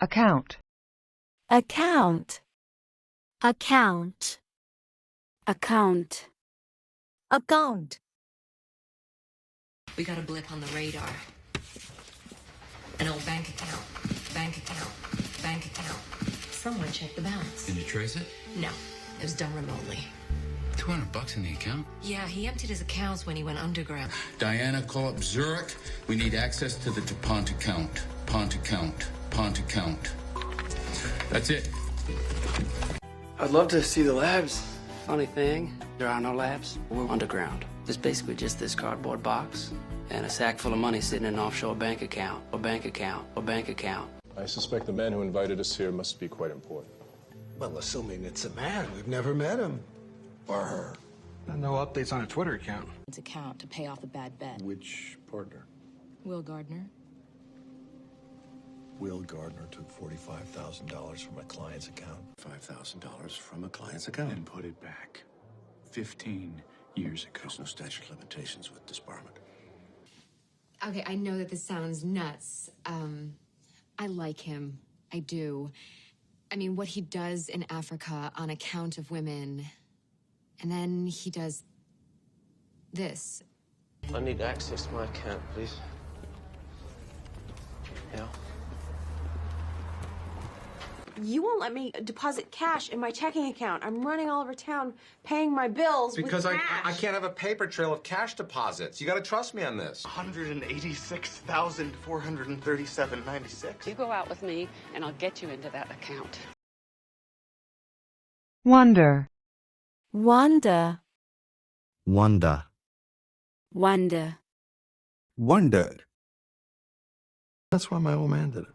account, account, account, account, account. We got a blip on the radar. An old bank account, bank account, bank account. Someone checked the balance. Can you trace it? No, it was done remotely. $200 in the account? Yeah, he emptied his accounts when he went underground. Diana, call up Zurich. We need access to the DuPont account. Pont account. Pont account. That's it. I'd love to see the labs. Funny thing, there are no labs. We're underground. It's basically just this cardboard box and a sack full of money sitting in an offshore bank account, or bank account, or bank account. I suspect the man who invited us here must be quite important. Well, assuming it's a man, we've never met him. Or her. And no updates on a Twitter account. It's account to pay off a bad bet. Which partner? Will Gardner. Will Gardner took $45,000 from a client's account. $5,000 from a client's account. And put it back 15 years ago. There's no statute of limitations with disbarment. Okay, I know that this sounds nuts. I like him. I do. I mean, what he does in Africa on account of women, and then he does this. I need access to my account, please. Yeah. You won't let me deposit cash in my checking account. I'm running all over town paying my bills because with I can't have a paper trail of cash deposits. You got to trust me on this. $186,437.96. You go out with me, and I'll get you into that account. wonder, Wonder, wonder, wonder, Wonder. That's why my old man did it.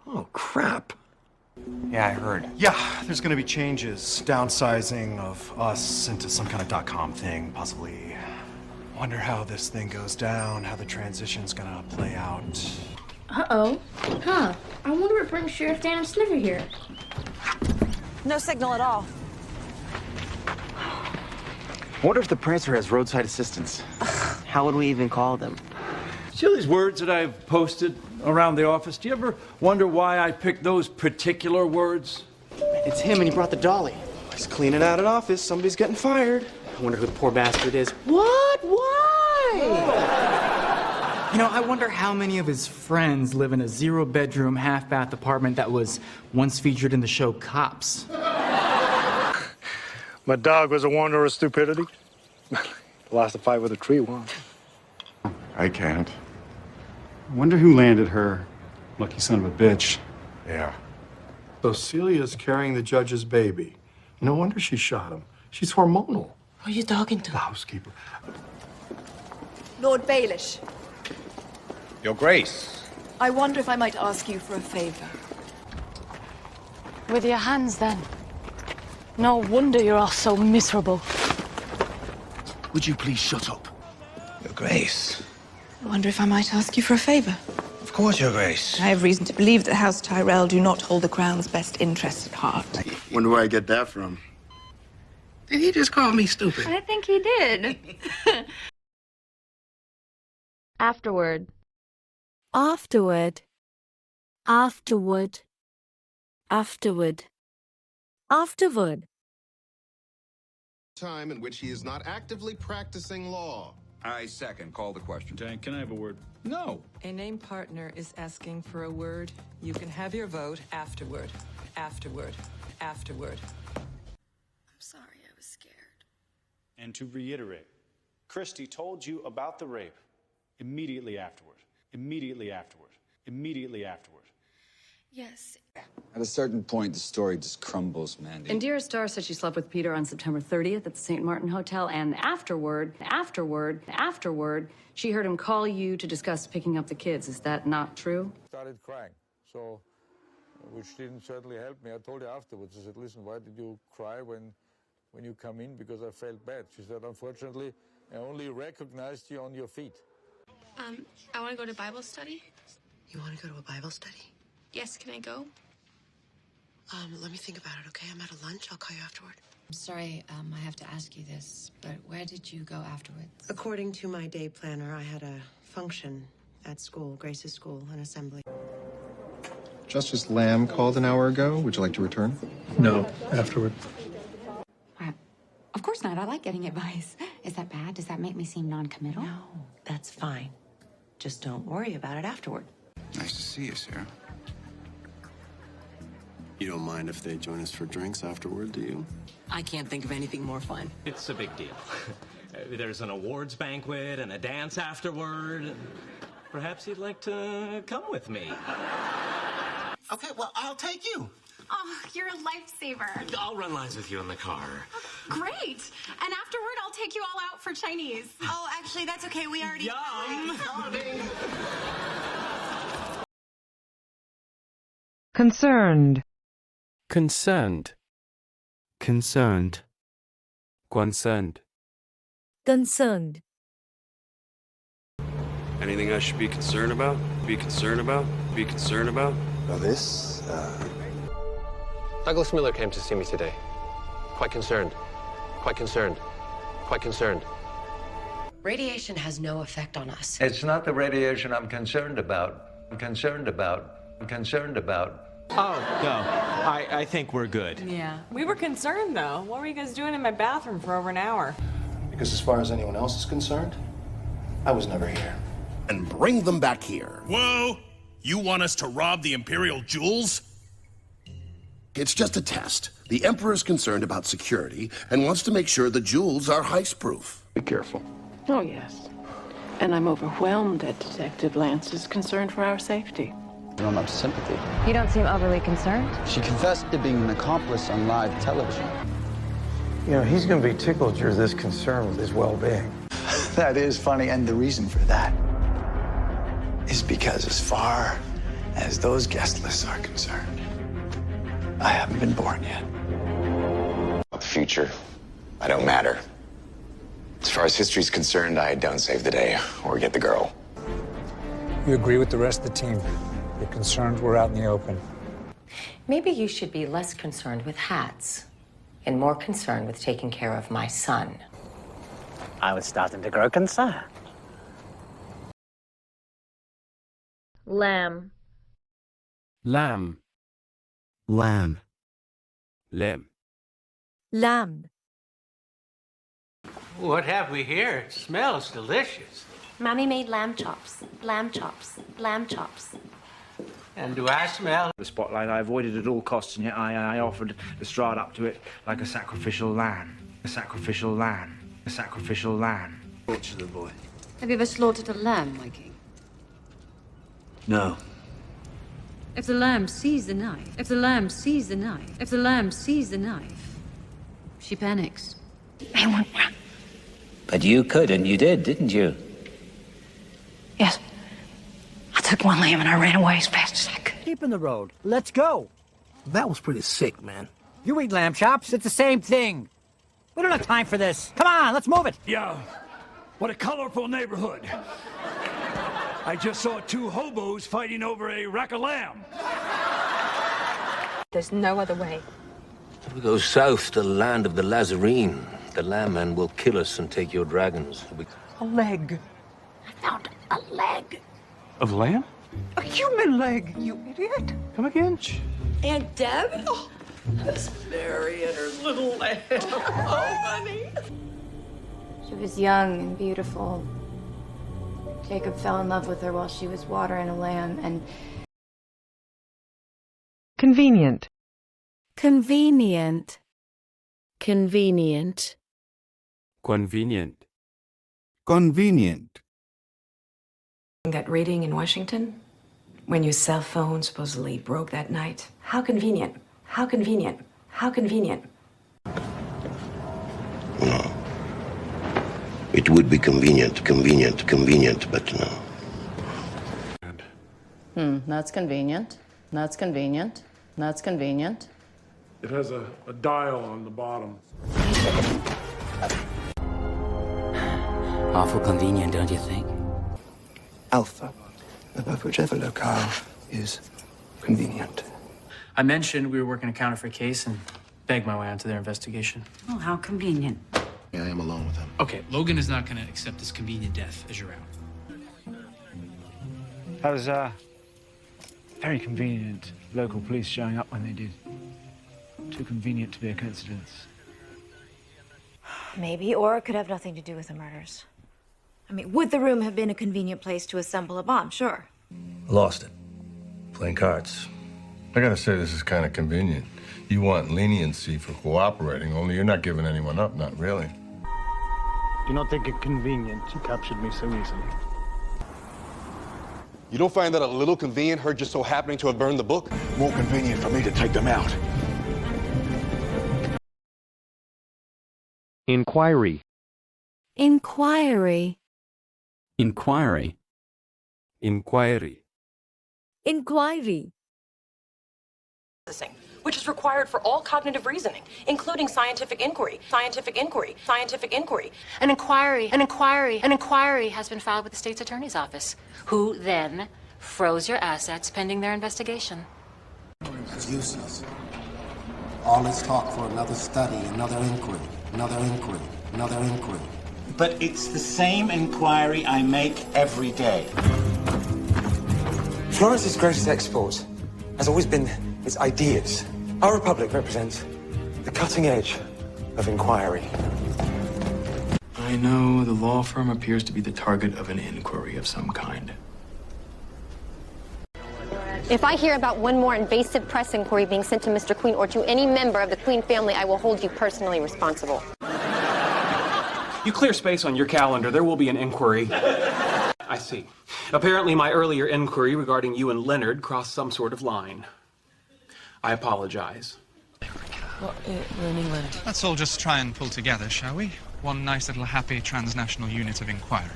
Oh, crap. Yeah, I heard. Yeah, there's gonna be changes. Downsizing of us into some kind of .com thing, possibly. Wonder how this thing goes down, how the transition's gonna play out. Uh-oh. Huh. I wonder what brings Sheriff Dan and Sniffer here. No signal at all. I wonder if the Prancer has roadside assistance. How would we even call them? See all these words that I've posted around the office? Do you ever wonder why I picked those particular words? It's him, and he brought the dolly. He's cleaning out an office. Somebody's getting fired. I wonder who the poor bastard is. What? Why? You know, I wonder how many of his friends live in a 0-bedroom, half-bath apartment that was once featured in the show Cops. My dog was a wonder of stupidity. Lost a fight with a tree once. I can't. I wonder who landed her. Lucky son of a bitch. Yeah. So Celia's carrying the judge's baby. No wonder she shot him. She's hormonal. Who are you talking to? The housekeeper. Lord Baelish. Your Grace. I wonder if I might ask you for a favor. With your hands, then. No wonder you're all so miserable. Would you please shut up? Your Grace. I wonder if I might ask you for a favor. Of course, Your Grace. I have reason to believe that House Tyrell do not hold the Crown's best interests at heart. Wonder where I get that from. Did he just call me stupid? I think he did. Afterward. afterward, afterward, afterward, afterward. Time in which he is not actively practicing law. I second. Call the question. Dan, can I have a word? No. A named partner is asking for a word. You can have your vote afterward. Afterward. Afterward. I'm sorry, I was scared. And to reiterate, Christy told you about the rape immediately afterward. Immediately afterward. Immediately afterward. Yes. At a certain point, the story just crumbles, Mandy. Indira Starr said she slept with Peter on September 30th at the St. Martin Hotel, and afterward, she heard him call you to discuss picking up the kids. Is that not true? Started crying, so, which didn't certainly help me. I told her afterwards, I said, listen, why did you cry when you come in? Because I felt bad. She said, unfortunately, I only recognized you on your feet. I want to go to Bible study. You want to go to a Bible study? Yes, can I go? Let me think about it, okay? I'm at a lunch. I'll call you afterward. I'm sorry, I have to ask you this, but where did you go afterwards? According to my day planner, I had a function at school, Grace's school, an assembly. Justice Lamb called an hour ago. Would you like to return? No, afterward. Of course not. I like getting advice. Is that bad? Does that make me seem non-committal? No, that's fine. Just don't worry about it afterward. Nice to see you, Sarah. You don't mind if they join us for drinks afterward, do you? I can't think of anything more fun. It's a big deal. There's an awards banquet and a dance afterward. Perhaps you'd like to come with me. Okay, well, I'll take you. Oh, you're a lifesaver. I'll run lines with you in the car. Great. And afterward, I'll take you all out for Chinese. Oh, actually, that's okay. We already... Yum. Concerned. Concerned. Concerned. Concerned. Concerned. Anything I should be concerned about? Be concerned about? Be concerned about? Well, Douglas Miller came to see me today. Quite concerned. Quite concerned. Quite concerned. Radiation has no effect on us. It's not the radiation I'm concerned about. I'm concerned about. I'm concerned about. Oh, no. I think we're good. Yeah. We were concerned, though. What were you guys doing in my bathroom for over an hour? Because as far as anyone else is concerned, I was never here. And bring them back here. Whoa! You want us to rob the Imperial jewels? It's just a test. The Emperor's concerned about security and wants to make sure the jewels are heist-proof. Be careful. Oh, yes. And I'm overwhelmed that Detective Lance is concerned for our safety. Not much sympathy. You don't seem overly concerned. She confessed to being an accomplice on live television. You know, he's going to be tickled you're this concerned with his well-being. That is funny, and the reason for that is because as far as those guest lists are concerned, I haven't been born yet. About the future, I don't matter. As far as history's concerned, I don't save the day or get the girl. You agree with the rest of the team. You're concerned we're out in the open. Maybe you should be less concerned with hats and more concerned with taking care of my son. I was starting to grow concerned. Lamb. Lamb. Lamb. Lamb. Lamb. What have we here? It smells delicious. Mommy made lamb chops, lamb chops, lamb chops. And do I smell? The spotlight I avoided at all costs, and yet I offered to stride up to it like a sacrificial lamb. A sacrificial lamb. A sacrificial lamb. Butcher the boy. Have you ever slaughtered a lamb, my king? No. If the lamb sees the knife, if the lamb sees the knife, if the lamb sees the knife, she panics. But you could, and you did, didn't you? Yes. I took one lamb and I ran away as fast as I could. Keep in the road. Let's go. That was pretty sick, man. You eat lamb chops, it's the same thing. We don't have time for this. Come on, let's move it. Yeah, what a colorful neighborhood. I just saw two hobos fighting over a rack of lamb. There's no other way. If we go south to the land of the Lazarene, the lamb man will kill us and take your dragons. A leg. I found a leg. Of lamb? A human leg, you idiot. Come again? Aunt Deb? Oh, Miss Mary and her little lamb. Oh, honey. She was young and beautiful. Jacob fell in love with her while she was watering a lamb, and... Convenient. Convenient. Convenient. Convenient. Convenient. That raiding in Washington? When your cell phone supposedly broke that night? How convenient. How convenient. How convenient. No. It would be convenient, but no. That's convenient. That's convenient. That's convenient. It has a dial on the bottom. Awful convenient, don't you think? Alpha, above whichever locale is convenient. I mentioned we were working a counterfeit case and begged my way onto their investigation. Oh, how convenient. Yeah, I am alone with him. Okay, Logan is not going to accept this convenient death as you're out. How's Very convenient. Local police showing up when they did. Too convenient to be a coincidence. Maybe, or it could have nothing to do with the murders. I mean, would the room have been a convenient place to assemble a bomb? Sure. Lost it. Playing cards. I gotta say, this is kind of convenient. You want leniency for cooperating, only you're not giving anyone up, not really. Do not think it convenient you captured me so easily. You don't find that a little convenient, her just so happening to have burned the book? More convenient for me to take them out. Inquiry. Inquiry. Inquiry. Inquiry. Inquiry. Which is required for all cognitive reasoning, including scientific inquiry, scientific inquiry, scientific inquiry. An inquiry has been filed with the state's attorney's office, who then froze your assets pending their investigation. It's useless. All this talk for another study, another inquiry, another inquiry, another inquiry. But it's the same inquiry I make every day. Florence's greatest export has always been its ideas. Our republic represents the cutting edge of inquiry. I know the law firm appears to be the target of an inquiry of some kind. If I hear about one more invasive press inquiry being sent to Mr. Queen or to any member of the Queen family, I will hold you personally responsible. You clear space on your calendar. There will be an inquiry. I see. Apparently, my earlier inquiry regarding you and Leonard crossed some sort of line. I apologize. Well, we're in England. Let's all just try and pull together, shall we? One nice little happy transnational unit of inquiry.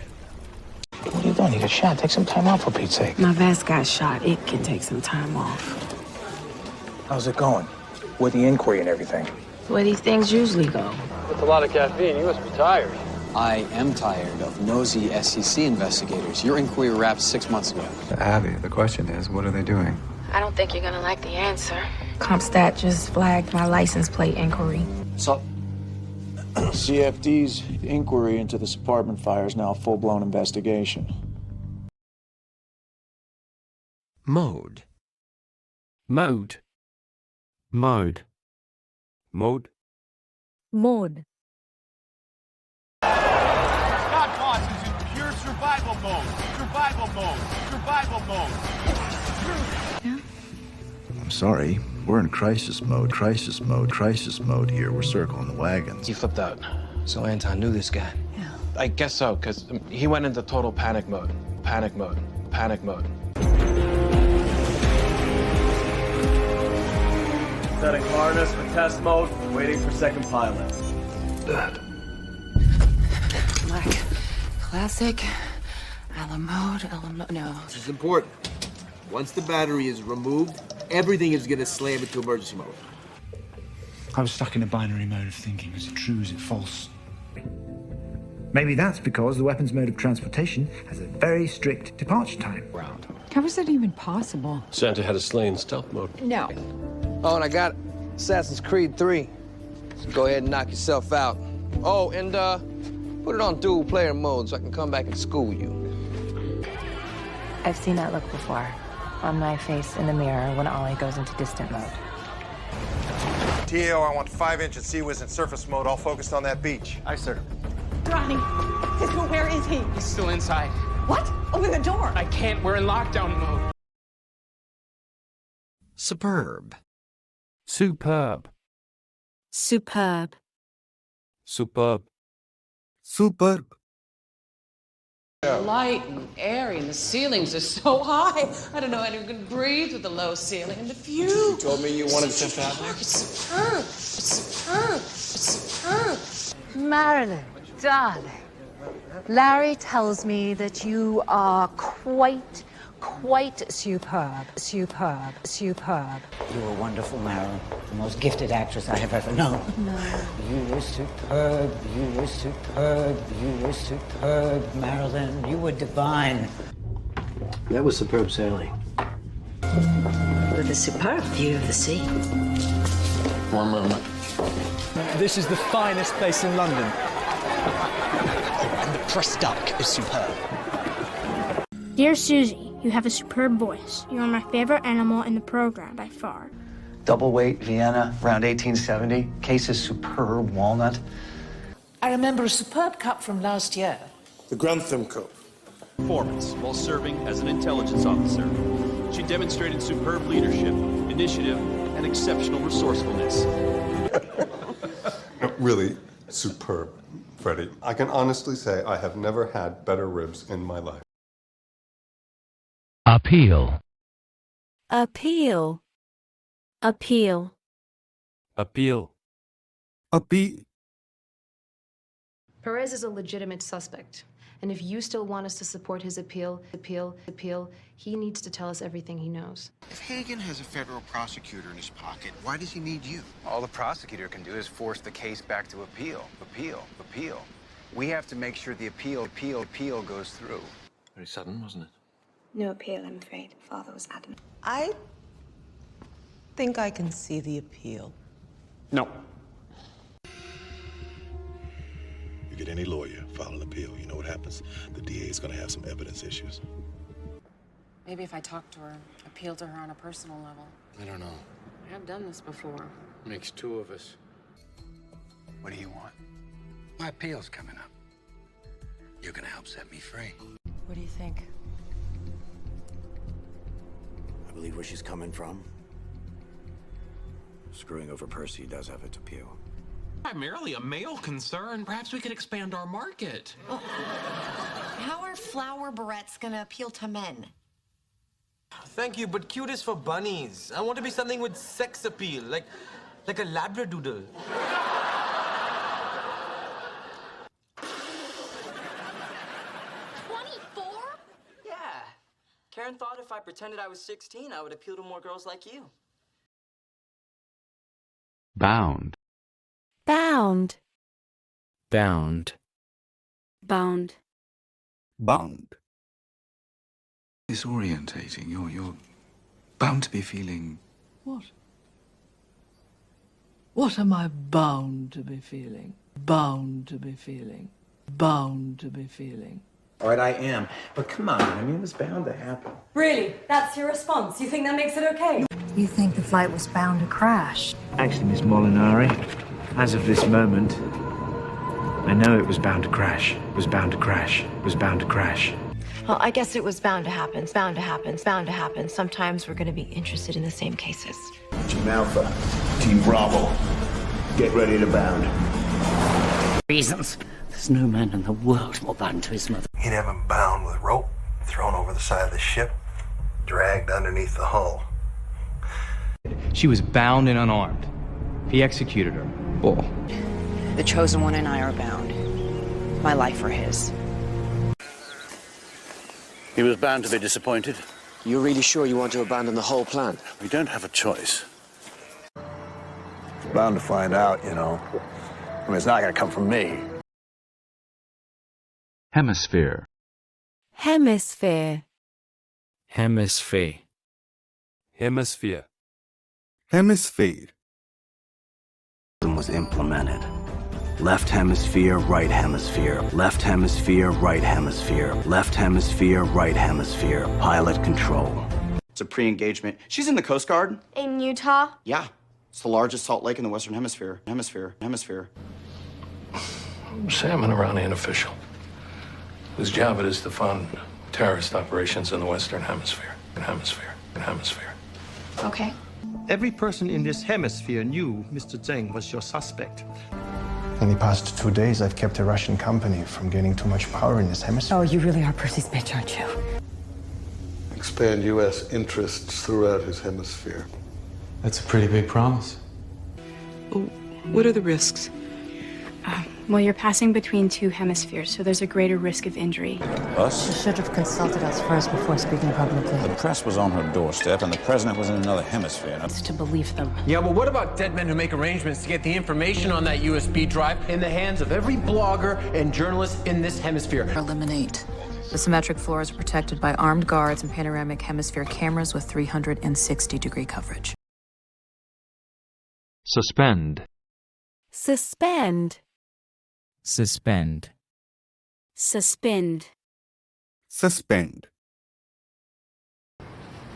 What are you doing? You got shot. Take some time off, for Pete's sake. My vest got shot. It can take some time off. How's it going? With the inquiry and everything? The way these things usually go. With a lot of caffeine, you must be tired. I am tired of nosy SEC investigators. Your inquiry wrapped 6 months ago. Abby, the question is, what are they doing? I don't think you're gonna like the answer. CompStat just flagged my license plate inquiry. So, CFD's inquiry into this apartment fire is now a full-blown investigation. Mode. Mode. Mode. Mode. Mode. God Boss is in pure survival mode. Survival mode. Survival mode. I'm sorry. We're in crisis mode, crisis mode, crisis mode here. We're circling the wagons. He flipped out. So Anton knew this guy. Yeah. I guess so, because he went into total panic mode. Panic mode. Panic mode. Setting harness for test mode, waiting for second pilot. Like, classic, a la mode, no. This is important. Once the battery is removed, everything is going to slam into emergency mode. I was stuck in a binary mode of thinking. Is it true? Is it false? Maybe that's because the weapons mode of transportation has a very strict departure time. How is that even possible? Santa had a sleigh in stealth mode. No. Oh, and I got Assassin's Creed 3. So go ahead and knock yourself out. Oh, and put it on dual player mode so I can come back and school you. I've seen that look before. On my face in the mirror when Ollie goes into distant mode. TAO, I want 5-inch at CWIS in surface mode, all focused on that beach. Aye, sir. Ronnie, where is he? He's still inside. What? Open the door. I can't. We're in lockdown mode. Superb. Superb. Superb. Superb. Superb. Light and airy, and the ceilings are so high. I don't know anyone can breathe with the low ceiling and the view. You told me you wanted Fifth Avenue. It's superb. It's superb. It's superb. Marilyn, darling, Larry tells me that you are quite superb. Superb. Superb. You were wonderful, Marilyn. The most gifted actress I have ever known. No. You were superb. You were superb. You were superb, Marilyn. You were divine. That was superb sailing. With a superb view of the sea. One moment. This is the finest place in London. And the pressed duck is superb. Dear Susie, You have a superb voice. You are my favorite animal in the program by far. Double weight, Vienna, around 1870. Case is superb, walnut. I remember a superb cup from last year. The Grantham Cup. Performance while serving as an intelligence officer. She demonstrated superb leadership, initiative, and exceptional resourcefulness. Really superb, Freddie. I can honestly say I have never had better ribs in my life. Appeal. Appeal. Appeal. Appeal. Appeal. Perez is a legitimate suspect. And if you still want us to support his appeal, he needs to tell us everything he knows. If Hagen has a federal prosecutor in his pocket, why does he need you? All the prosecutor can do is force the case back to appeal. We have to make sure the appeal goes through. Very sudden, wasn't it? No appeal, I'm afraid. Father was adamant. I think I can see the appeal. No. You get any lawyer, file an appeal, you know what happens? The DA is going to have some evidence issues. Maybe if I talk to her, appeal to her on a personal level. I don't know. I have done this before. Makes two of us. What do you want? My appeal's coming up. You're gonna help set me free. What do you think? I believe where she's coming from. Screwing over Percy does have its appeal. Primarily a male concern. Perhaps we could expand our market. How are flower barrettes gonna appeal to men? Thank you, but cute is for bunnies. I want to be something with sex appeal, like a labradoodle. 24? Yeah. Karen thought if I pretended I was 16, I would appeal to more girls like you. Bound. Bound. Bound. Bound. Bound. Disorientating. You're bound to be feeling... What? What am I bound to be feeling? Bound to be feeling? Bound to be feeling? All right, I am. But come on, I mean, it was bound to happen. Really? That's your response? You think that makes it okay? You think the flight was bound to crash? Actually, Miss Molinari, as of this moment, I know it was bound to crash. It was bound to crash. It was bound to crash. Well, I guess it was bound to happen. It's bound to happen. It's bound to happen. Sometimes we're going to be interested in the same cases. Team Alpha, Team Bravo, get ready to bound. Reasons. There's no man in the world more bound to his mother. He'd have him bound with rope, thrown over the side of the ship, dragged underneath the hull. She was bound and unarmed. He executed her. Bull. The chosen one and I are bound. My life or his. He was bound to be disappointed. You're really sure you want to abandon the whole plan? We don't have a choice. Bound to find out, you know. I mean, it's not going to come from me. Hemisphere. Hemisphere. Hemisphere. Hemisphere. Hemisphere. Was implemented. Left hemisphere, right hemisphere. Left hemisphere, right hemisphere. Left hemisphere, right hemisphere. Pilot control. It's a pre-engagement. She's in the Coast Guard. In Utah? Yeah. It's the largest salt lake in the Western Hemisphere. Salmon around the unofficial, whose job it is to fund terrorist operations in the Western Hemisphere. Okay. Every person in this hemisphere knew Mr. Zheng was your suspect. In the past 2 days, I've kept a Russian company from gaining too much power in this hemisphere. Oh, you really are Percy's bitch, aren't you? Expand U.S. interests throughout his hemisphere. That's a pretty big promise. What are the risks? Well, you're passing between two hemispheres, so there's a greater risk of injury. Us? You should have consulted us first before speaking publicly. The press was on her doorstep, and the president was in another hemisphere. It's to believe them. Yeah, but what about dead men who make arrangements to get the information on that USB drive in the hands of every blogger and journalist in this hemisphere? Eliminate. The symmetric floors are protected by armed guards and panoramic hemisphere cameras with 360-degree coverage. Suspend. Suspend. Suspend. Suspend. Suspend.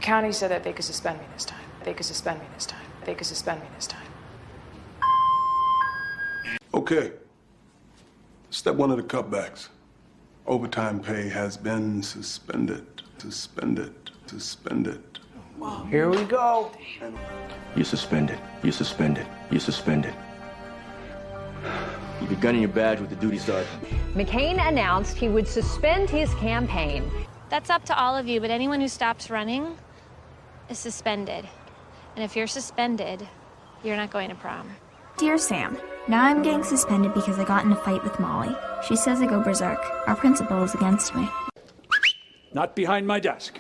County said that they could suspend me this time. They could suspend me this time. They could suspend me this time. Okay. Step one of the cutbacks. Overtime pay has been suspended. Suspended. Suspended. Here we go. You're suspended. You're suspended. You're suspended. You've gun in your badge with the duty sergeant. McCain announced he would suspend his campaign. That's up to all of you, but anyone who stops running is suspended. And if you're suspended, you're not going to prom. Dear Sam, now I'm getting suspended because I got in a fight with Molly. She says I go berserk. Our principal is against me. Not behind my desk.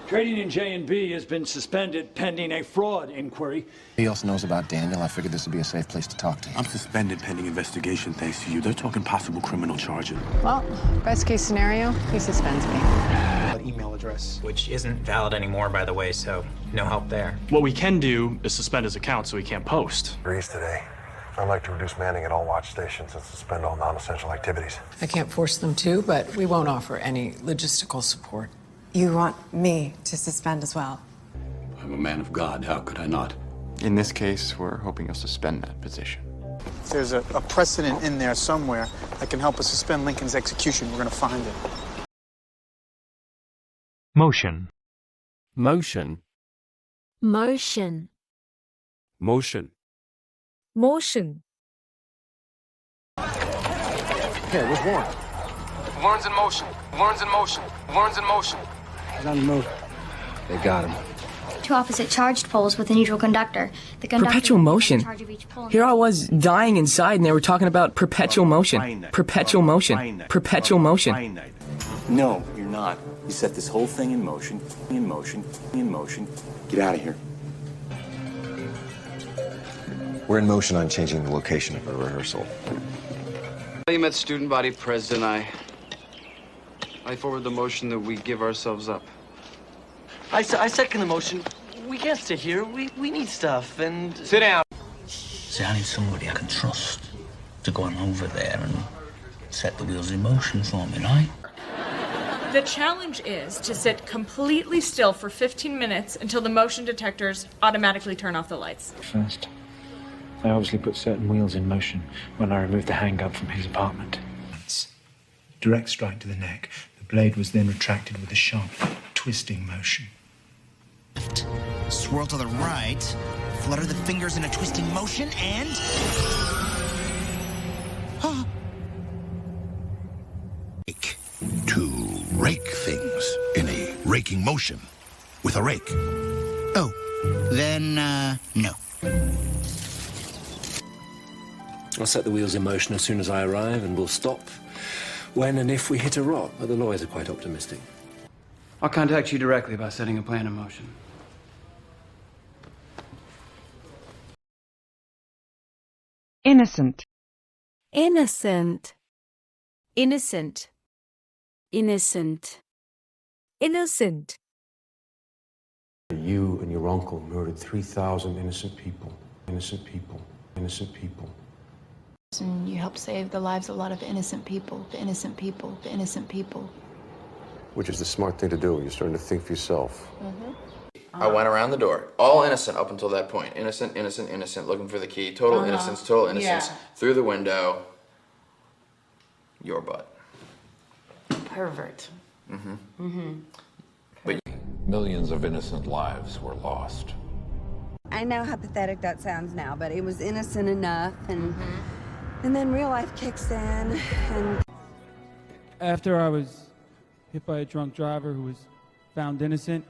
Trading in J&B has been suspended pending a fraud inquiry. He else knows about Daniel. I figured this would be a safe place to talk to him. I'm suspended pending investigation thanks to you. They're talking possible criminal charges. Well, best case scenario, he suspends me. Email address, which isn't valid anymore, by the way, so no help there. What we can do is suspend his account so he can't post. Agrees today. I'd like to reduce manning at all watch stations and suspend all non-essential activities. I can't force them to, but we won't offer any logistical support. You want me to suspend as well? I'm a man of God. How could I not? In this case, we're hoping you'll suspend that position. There's a precedent in there somewhere that can help us suspend Lincoln's execution. We're going to find it. Motion. Motion. Motion. Motion. Motion. Okay, where's Warren? Warren's in motion. Warren's in motion. Warren's in motion. He's on the move. They got him. Two opposite charged poles with a neutral conductor. The conductor perpetual motion. is in charge of each pole. Here I was dying inside, and they were talking about perpetual motion. Perpetual motion. Perpetual motion. No, you're not. You set this whole thing in motion, in motion, in motion. Get out of here. We're in motion on changing the location of a rehearsal. You met student body president. I forward the motion that we give ourselves up. I second the motion. We can't stay here. We need stuff, and... Sit down. See, I need somebody I can trust to go on over there and set the wheels in motion for me, right? The challenge is to sit completely still for 15 minutes until the motion detectors automatically turn off the lights. First, I obviously put certain wheels in motion when I removed the handgun from his apartment. Direct strike to the neck. The blade was then retracted with a sharp, twisting motion. Swirl to the right, flutter the fingers in a twisting motion, and... To rake things in a raking motion with a rake. Oh, then, no. I'll set the wheels in motion as soon as I arrive, and we'll stop when and if we hit a rock, but the lawyers are quite optimistic. I'll contact you directly about setting a plan in motion. Innocent. Innocent. Innocent. Innocent. Innocent. You and your uncle murdered 3,000 innocent people. Innocent people. Innocent people. And you helped save the lives of a lot of innocent people, the innocent people, the innocent people. Which is the smart thing to do. You're starting to think for yourself. I went around the door, all innocent up until that point. Innocent, innocent, innocent, looking for the key. Total innocence, total innocence. Yeah. Through the window, your butt. Pervert. Mm-hmm. Mm-hmm. But millions of innocent lives were lost. I know how pathetic that sounds now, but it was innocent enough, and then real life kicks in, and... After I was hit by a drunk driver who was found innocent.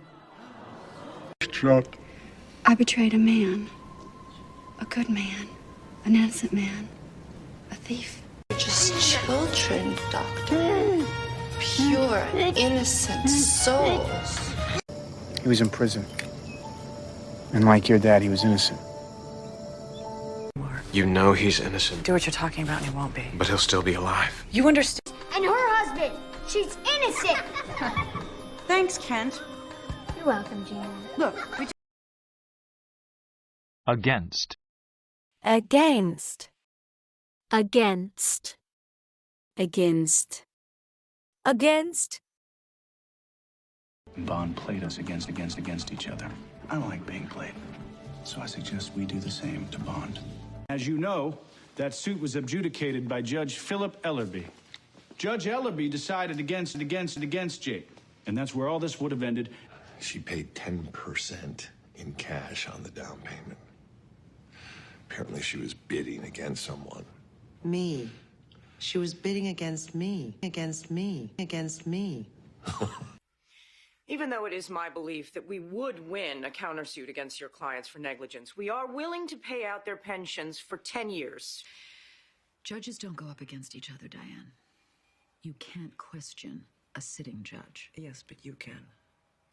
Drunk. I betrayed a man. A good man. An innocent man. A thief. Just children, Doctor. Pure, innocent souls. He was in prison. And like your dad, he was innocent. You know he's innocent, Do what you're talking about and he won't be. but he'll still be alive. You understand? And her husband. She's innocent. Thanks, Kent. You're welcome, Gina. Look, Against. Against. Against. Against. Against. Bond played us against each other. I don't like being played, so I suggest we do the same to Bond. As you know, that suit was adjudicated by Judge Philip Ellerby. Judge Ellerby decided against Jake, and that's where all this would have ended. She paid 10% in cash on the down payment. Apparently she was bidding against someone. Me. She was bidding against me. Against me. Against me. Even though it is my belief that we would win a countersuit against your clients for negligence, we are willing to pay out their pensions for 10 years. Judges don't go up against each other, Diane. You can't question a sitting judge. Yes, but you can.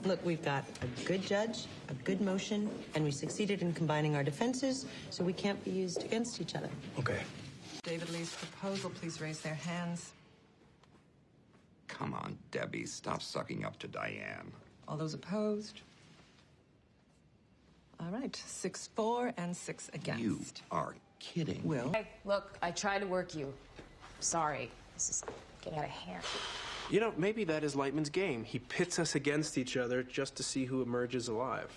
Look, we've got a good judge, a good motion, and we succeeded in combining our defenses, so we can't be used against each other. Okay. David Lee's proposal, please raise their hands. Come on, Debbie, stop sucking up to Diane. All those opposed? All right, 6 for and 6 against. You are kidding. Will? Hey, look, I tried to work you. Sorry. This is getting out of hand. You know, maybe that is Lightman's game. He pits us against each other just to see who emerges alive.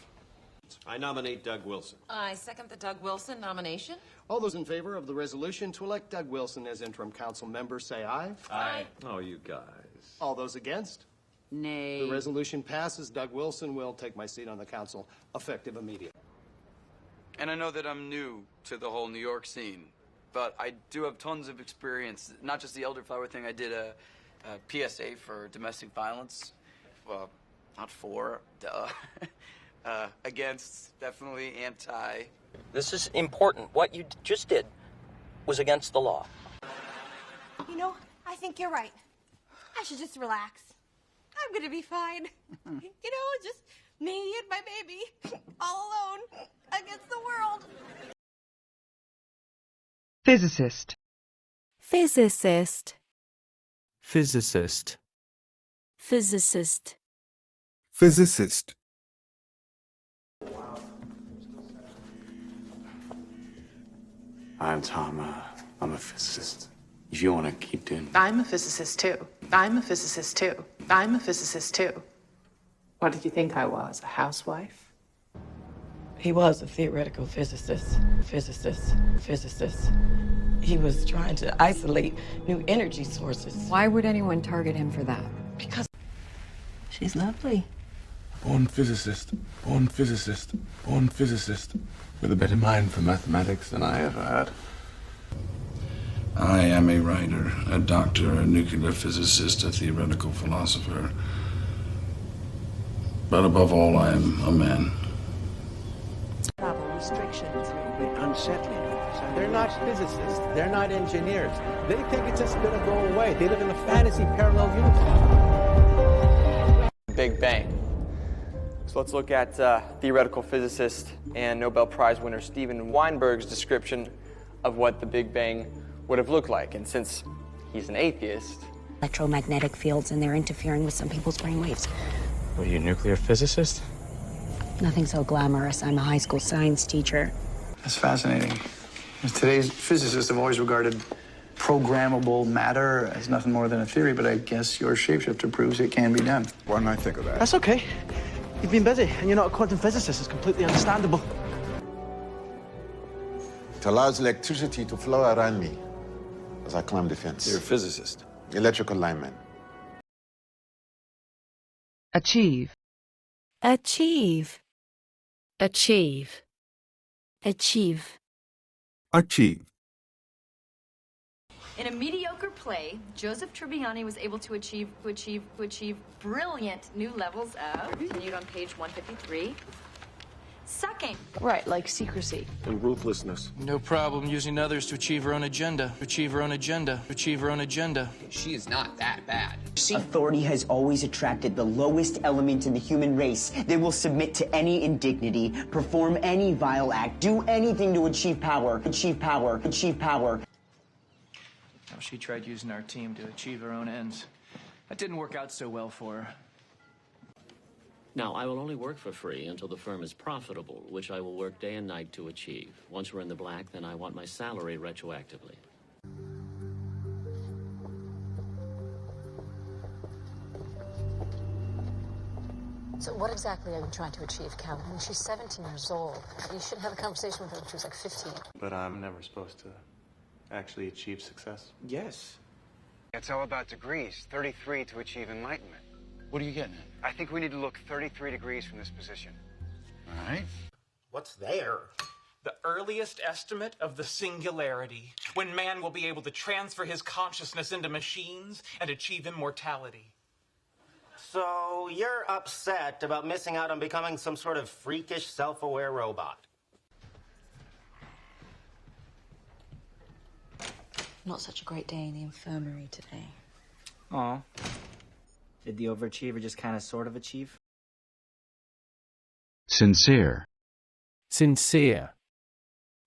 I nominate Doug Wilson. I second the Doug Wilson nomination. All those in favor of the resolution to elect Doug Wilson as interim council member, say aye. Aye. Oh, you guys. All those against? Nay. The resolution passes. Doug Wilson will take my seat on the council, effective immediately. And I know that I'm new to the whole New York scene, but I do have tons of experience, not just the elderflower thing. I did a PSA for domestic violence. Well, not for, duh. Against, definitely anti. This is important. What you just did was against the law. You know, I think you're right. I should just relax. I'm gonna be fine. You know, just me and my baby, all alone, against the world. Physicist. Physicist. Physicist. Physicist. Physicist. I'm Tom. I'm a physicist. If you want to keep doing... I'm a physicist, too. I'm a physicist, too. I'm a physicist, too. What did you think I was, a housewife? He was a theoretical physicist. He was trying to isolate new energy sources. Why would anyone target him for that? Because she's lovely. Born physicist, born physicist, born physicist, with a better mind for mathematics than I ever had. I am a writer, a doctor, a nuclear physicist, a theoretical philosopher. But above all, I am a man. Travel restrictions. Unsettling. They're not physicists. They're not engineers. They think it's just going to go away. They live in a fantasy parallel universe. Big Bang. So let's look at theoretical physicist and Nobel Prize winner Steven Weinberg's description of what the Big Bang would have looked like. And since he's an atheist... Electromagnetic fields, and they're interfering with some people's brainwaves. What are you, a nuclear physicist? Nothing so glamorous. I'm a high school science teacher. That's fascinating. Today's physicists have always regarded programmable matter as nothing more than a theory, but I guess your shapeshifter proves it can be done. Why didn't I think of that? That's okay. You've been busy, and you're not a quantum physicist. It's completely understandable. It allows electricity to flow around me as I climb the fence. You're a physicist. Electrical lineman. Achieve. Achieve. Achieve. Achieve. Achieve. In a mediocre play, Joseph Tribbiani was able to achieve brilliant new levels of, continued on page 153, sucking. Right, like secrecy. And ruthlessness. No problem using others to achieve her own agenda. Achieve her own agenda. Achieve her own agenda. She is not that bad. Authority has always attracted the lowest element in the human race. They will submit to any indignity, perform any vile act, do anything to achieve power, achieve power, achieve power. Now, she tried using our team to achieve her own ends. That didn't work out so well for her. Now, I will only work for free until the firm is profitable, which I will work day and night to achieve. Once we're in the black, then I want my salary retroactively. So what exactly are you trying to achieve, Cal? I mean, she's 17 years old. You should have a conversation with her when she was like 15. But I'm never supposed to actually achieve success. Yes. It's all about degrees. 33 to achieve enlightenment. What are you getting at? I think we need to look 33 degrees from this position. All right. What's there? The earliest estimate of the singularity, when man will be able to transfer his consciousness into machines and achieve immortality. So you're upset about missing out on becoming some sort of freakish, self-aware robot? Not such a great day in the infirmary today. Aw. Did the overachiever just kind of sort of achieve? Sincere. Sincere.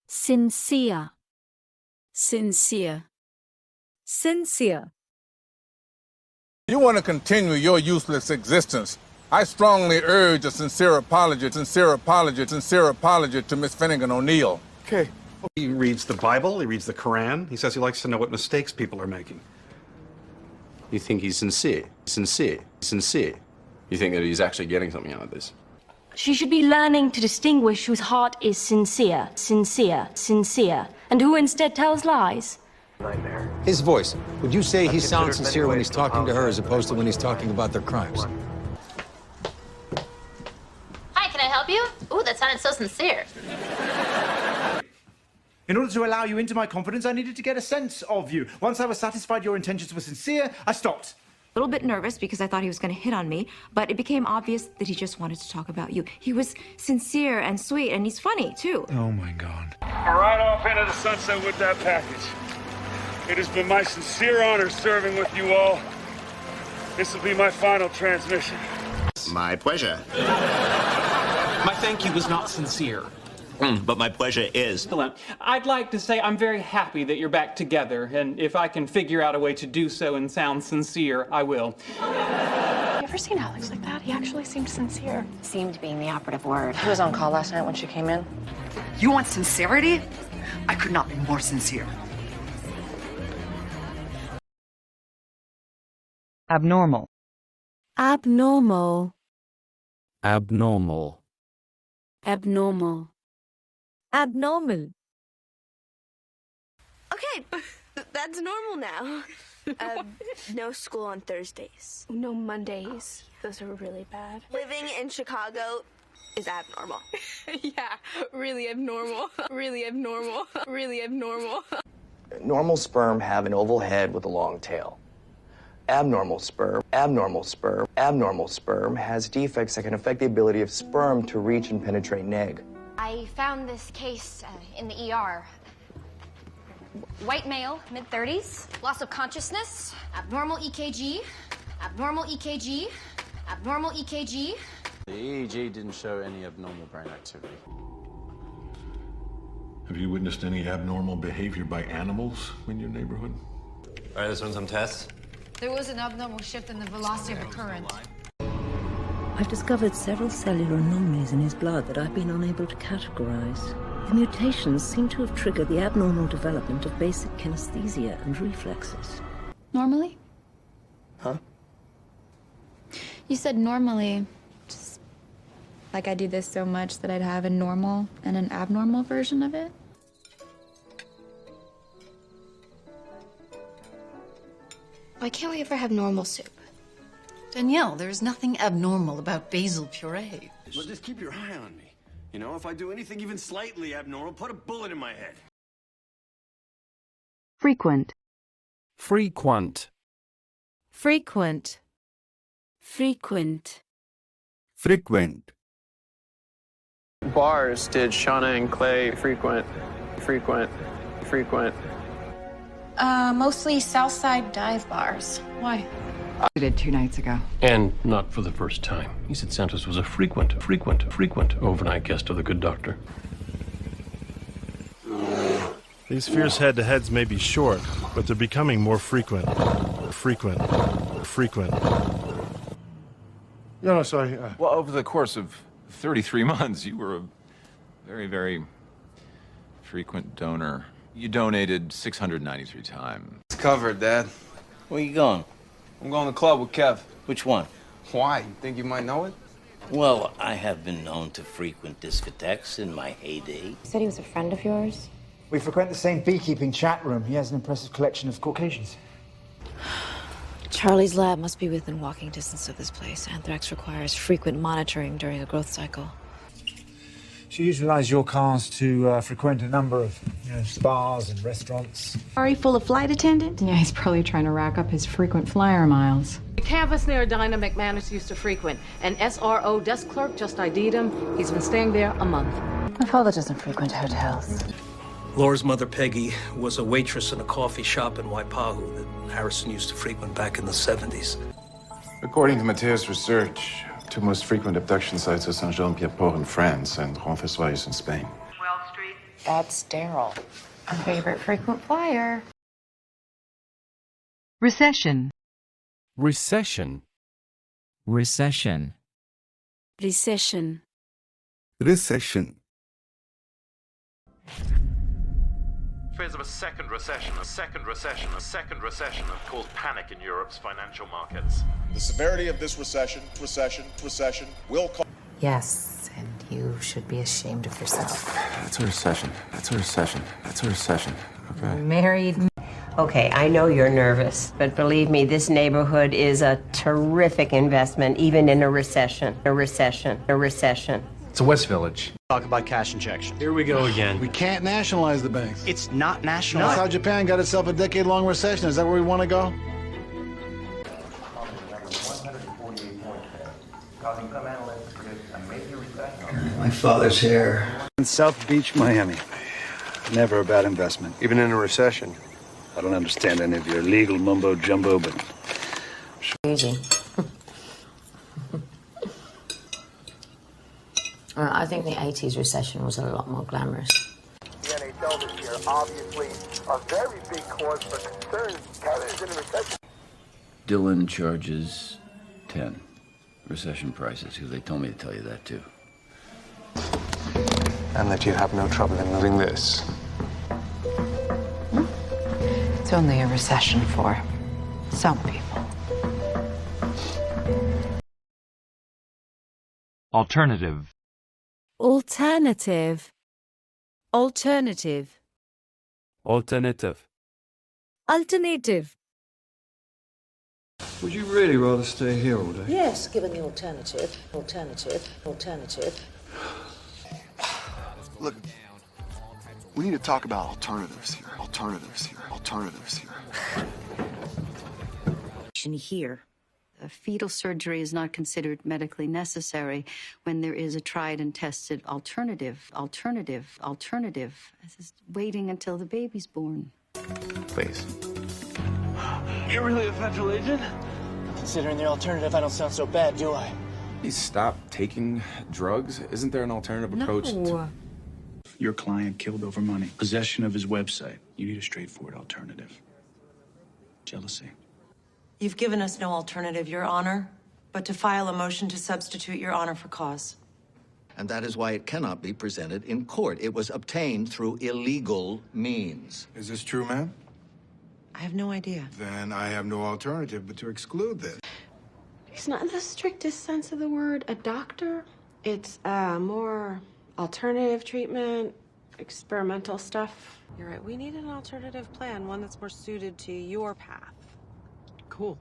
Sincere. Sincere. Sincere. You want to continue your useless existence. I strongly urge a sincere apology to Miss Finnegan O'Neill. Okay. He reads the Bible, he reads the Quran. He says he likes to know what mistakes people are making. You think he's sincere? Sincere? Sincere? You think that he's actually getting something out of this? She should be learning to distinguish whose heart is sincere, sincere, sincere, and who instead tells lies. His voice. Would you say he sounds sincere when he's talking to her as opposed to when he's talking about their crimes? Hi, can I help you? Ooh, that sounded so sincere. In order to allow you into my confidence, I needed to get a sense of you. Once I was satisfied your intentions were sincere, I stopped. A little bit nervous because I thought he was going to hit on me, but it became obvious that he just wanted to talk about you. He was sincere and sweet, and he's funny, too. Oh, my God. Right off into the sunset with that package. It has been my sincere honor serving with you all. This will be my final transmission. My pleasure. My thank you was not sincere. But my pleasure is. I'd like to say I'm very happy that you're back together, and if I can figure out a way to do so and sound sincere, I will. You ever seen Alex like that? He actually seemed sincere. Seemed being the operative word. He was on call last night when she came in. You want sincerity? I could not be more sincere. Abnormal. Abnormal. Abnormal. Abnormal. Abnormal. Okay, that's normal now. No school on Thursdays. No Mondays. Those are really bad. Living in Chicago is abnormal. Yeah, really abnormal. Really abnormal. Really abnormal. Normal sperm have an oval head with a long tail. Abnormal sperm has defects that can affect the ability of sperm to reach and penetrate an egg. I found this case in the ER. White male, mid-30s, loss of consciousness, abnormal EKG, abnormal EKG, abnormal EKG. The EEG didn't show any abnormal brain activity. Have you witnessed any abnormal behavior by animals in your neighborhood? All right, let's run some tests. There was an abnormal shift in the velocity of the current. I've discovered several cellular anomalies in his blood that I've been unable to categorize. The mutations seem to have triggered the abnormal development of basic kinesthesia and reflexes. Normally? Huh? You said normally, just like I do this so much that I'd have a normal and an abnormal version of it? Why can't we ever have normal soup? Danielle, there's nothing abnormal about basil puree. Well, just keep your eye on me. You know, if I do anything even slightly abnormal, put a bullet in my head. Frequent. Frequent. Frequent. Frequent. Frequent. Bars did Shauna and Clay frequent. Mostly Southside dive bars. Why? I did 2 nights ago. And not for the first time. He said Santos was a frequent overnight guest of the good doctor. These fierce head-to-heads may be short, but they're becoming more frequent. No, sorry. Well, over the course of 33 months, you were a very, very frequent donor. You donated 693 times. It's covered, Dad. Where you going? I'm going to the club with Kev. Which one? Why? You think you might know it? Well, I have been known to frequent discotheques in my heyday. You said he was a friend of yours? We frequent the same beekeeping chat room. He has an impressive collection of Caucasians. Charlie's lab must be within walking distance of this place. Anthrax requires frequent monitoring during a growth cycle. She utilized your cars to frequent a number of spas and restaurants. Are you full of flight attendants? Yeah, he's probably trying to rack up his frequent flyer miles. The campus near Dinah McManus used to frequent. An SRO desk clerk just ID'd him. He's been staying there a month. My father doesn't frequent hotels. Laura's mother, Peggy, was a waitress in a coffee shop in Waipahu that Harrison used to frequent back in the 70s. According to Mateo's research, two most frequent abduction sites are Saint-Jean-Pied-Port in France and Roncesvalles in Spain. That's Daryl. Our favorite frequent flyer. Recession. Recession. Recession. Recession. Recession. Fears of a second recession have caused panic in Europe's financial markets. The severity of this recession will cause... Yes, and you should be ashamed of yourself. That's a recession. That's a recession. That's a recession. Okay. Married. Okay, I know you're nervous, but believe me, this neighborhood is a terrific investment, even in a recession. It's a West Village. Talk about cash injection. Here we go again. We can't nationalize the banks. It's not national. That's how Japan got itself a decade-long recession. Is that where we want to go? My father's hair. In South Beach, Miami. Never a bad investment. Even in a recession. I don't understand any of your legal mumbo-jumbo, but... Easy. I think the 80s recession was a lot more glamorous. The NHL this year, obviously, a very big cause for concern. Canada's in a recession. Dylan charges 10. Recession prices, because they told me to tell you that too. And that you have no trouble in moving this. It's only a recession for some people. Alternative. Alternative. Alternative. Alternative. Alternative. Would you really rather stay here all day? Yes, given the alternative. Look, we need to talk about alternatives here. Here. A fetal surgery is not considered medically necessary when there is a tried and tested alternative. This is waiting until the baby's born. Please. You're really a federal agent? Considering the alternative, I don't sound so bad, do I? Please stop taking drugs. Isn't there an alternative approach to... Your client killed over money. Possession of his website. You need a straightforward alternative. Jealousy. You've given us no alternative, Your Honor, but to file a motion to substitute Your Honor for cause. And that is why it cannot be presented in court. It was obtained through illegal means. Is this true, ma'am? I have no idea. Then I have no alternative but to exclude this. He's not in the strictest sense of the word a doctor. It's more alternative treatment, experimental stuff. You're right. We need an alternative plan, one that's more suited to your path. Cool.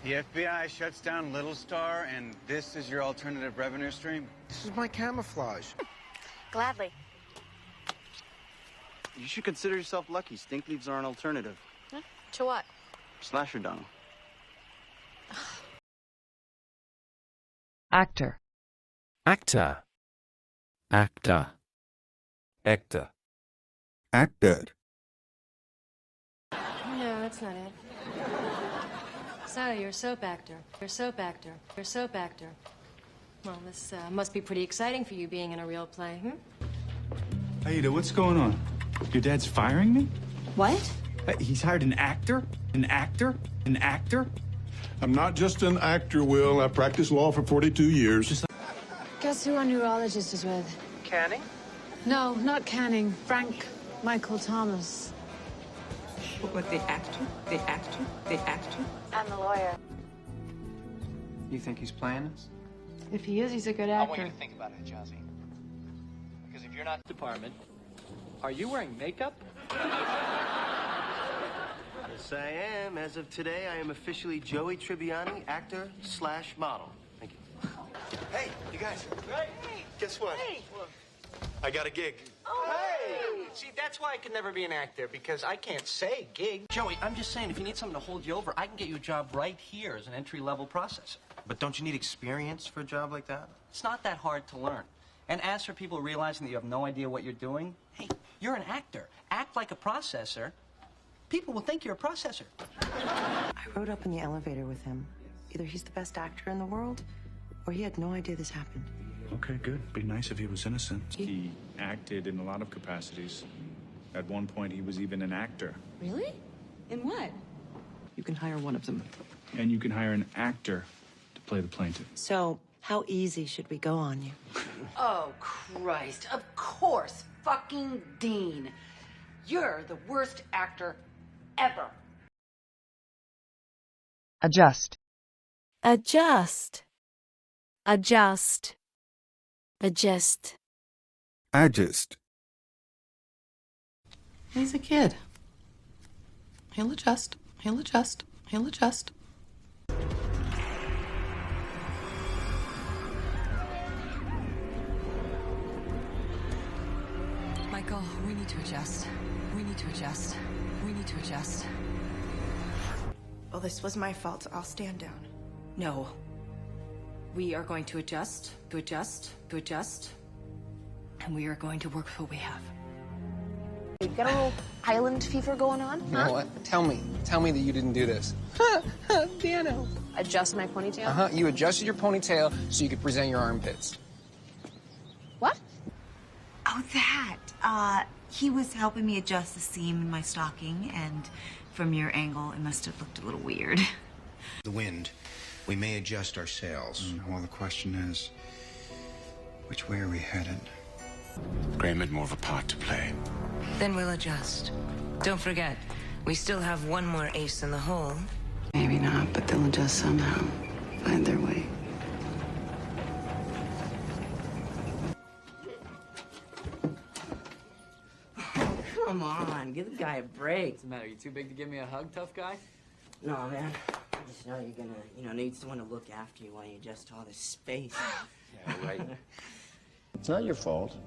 The FBI shuts down Little Star, and this is your alternative revenue stream? This is my camouflage. Gladly. You should consider yourself lucky. Stink leaves are an alternative. Huh? To what? Slasher Donald. Actor. Actor. Actor. Actor. Actor. No, that's not it. So, you're a soap actor. Well, this must be pretty exciting for you being in a real play, Aida, what's going on? Your dad's firing me? What? He's hired an actor? An actor? I'm not just an actor, Will. I practiced law for 42 years. Guess who our neurologist is with? Canning? No, not Canning. Frank Michael Thomas. What, the actor? The actor? The actor? I'm the lawyer. You think he's playing us? If he is, he's a good I actor. want you to think about it, Jazzy. Because if you're not department, are you wearing makeup? Yes, I am. As of today, I am officially Joey Tribbiani, actor / model. Thank you. Hey, you guys. Hey, Guess what? Hey. I got a gig. Oh, hey! See, that's why I could never be an actor, because I can't say gig. Joey, I'm just saying, if you need something to hold you over, I can get you a job right here as an entry-level processor. But don't you need experience for a job like that? It's not that hard to learn. And as for people realizing that you have no idea what you're doing, hey, you're an actor. Act like a processor. People will think you're a processor. I rode up in the elevator with him. Either he's the best actor in the world, or he had no idea this happened. Okay, good. Be nice if he was innocent. He acted in a lot of capacities. At one point, he was even an actor. Really? In what? You can hire one of them. And you can hire an actor to play the plaintiff. So, how easy should we go on you? Oh, Christ. Of course. Fucking Dean. You're the worst actor ever. Adjust. Adjust. Adjust. Adjust. Adjust. He's a kid. He'll adjust. He'll adjust. He'll adjust. Michael, we need to adjust. We need to adjust. We need to adjust. Well, this was my fault. I'll stand down. No. We are going to adjust, to adjust, to adjust. And we are going to work with what we have. You got a little island fever going on? You know what? Tell me that you didn't do this. Piano. Adjust my ponytail? Uh-huh. You adjusted your ponytail so you could present your armpits. What? Oh, that. He was helping me adjust the seam in my stocking, and from your angle, it must have looked a little weird. The wind. We may adjust our sails. Well, the question is, which way are we headed? Graham had more of a part to play. Then we'll adjust. Don't forget, we still have one more ace in the hole. Maybe not, but they'll adjust somehow. Find their way. Come on, give the guy a break. What's the matter? You too big to give me a hug, tough guy? No, man. I just know you're gonna, need someone to look after you while you adjust all this space. Yeah, right. It's not your fault.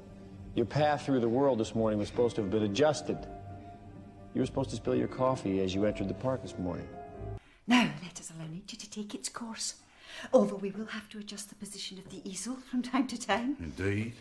Your path through the world this morning was supposed to have been adjusted. You were supposed to spill your coffee as you entered the park this morning. Now, let us allow nature to take its course. Although we will have to adjust the position of the easel from time to time. Indeed.